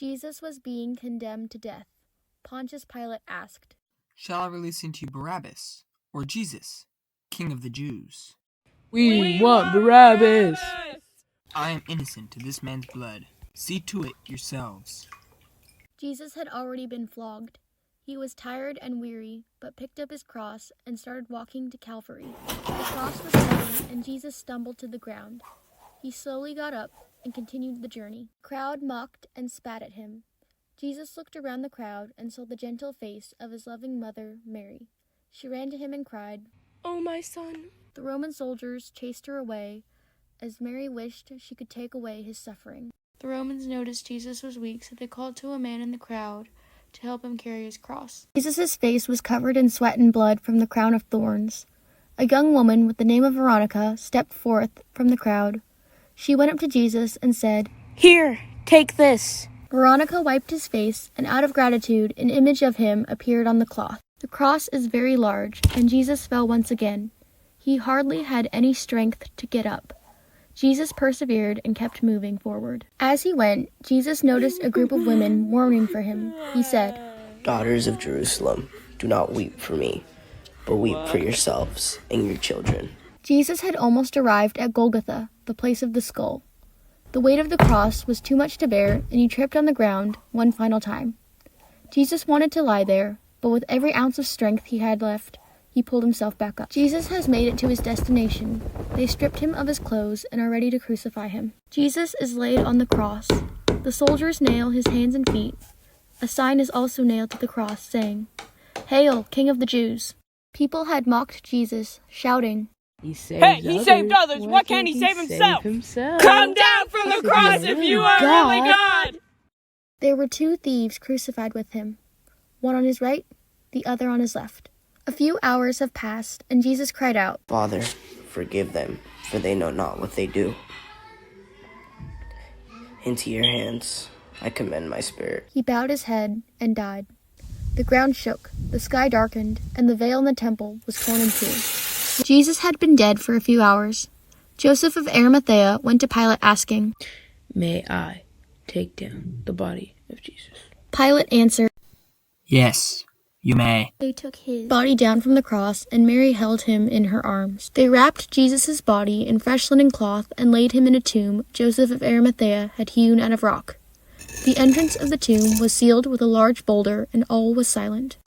Jesus was being condemned to death. Pontius Pilate asked, "Shall I release unto you Barabbas, or Jesus, King of the Jews?" We want Barabbas! "I am innocent of this man's blood. See to it yourselves." Jesus had already been flogged. He was tired and weary, but picked up his cross and started walking to Calvary. The cross was heavy, and Jesus stumbled to the ground. He slowly got up and continued the journey. The crowd mocked and spat at him. Jesus looked around the crowd and saw the gentle face of his loving mother, Mary. She ran to him and cried, "Oh, my son." The Roman soldiers chased her away, as Mary wished she could take away his suffering. The Romans noticed Jesus was weak, so they called to a man in the crowd to help him carry his cross. Jesus' face was covered in sweat and blood from the crown of thorns. A young woman with the name of Veronica stepped forth from the crowd. She went up to Jesus and said, "Here, take this." Veronica wiped his face, and out of gratitude, an image of him appeared on the cloth. The cross is very large, and Jesus fell once again. He hardly had any strength to get up. Jesus persevered and kept moving forward. As he went, Jesus noticed a group of women mourning for him. He said, "Daughters of Jerusalem, do not weep for me, but weep for yourselves and your children." Jesus had almost arrived at Golgotha, the place of the skull. The weight of the cross was too much to bear, and he tripped on the ground one final time. Jesus wanted to lie there, but with every ounce of strength he had left, he pulled himself back up. Jesus has made it to his destination. They stripped him of his clothes and are ready to crucify him. Jesus is laid on the cross. The soldiers nail his hands and feet. A sign is also nailed to the cross, saying, "Hail, King of the Jews!" People had mocked Jesus, shouting, He saved others. Why can't he save himself? Come down from the cross if you are really God! There were 2 thieves crucified with him, one on his right, the other on his left. A few hours have passed, and Jesus cried out, "Father, forgive them, for they know not what they do. Into your hands I commend my spirit." He bowed his head and died. The ground shook, the sky darkened, and the veil in the temple was torn in two. Jesus had been dead for a few hours. Joseph of Arimathea went to Pilate asking, "May I take down the body of Jesus?" Pilate answered, "Yes, you may." They took his body down from the cross, and Mary held him in her arms. They wrapped Jesus' body in fresh linen cloth and laid him in a tomb Joseph of Arimathea had hewn out of rock. The entrance of the tomb was sealed with a large boulder, and all was silent.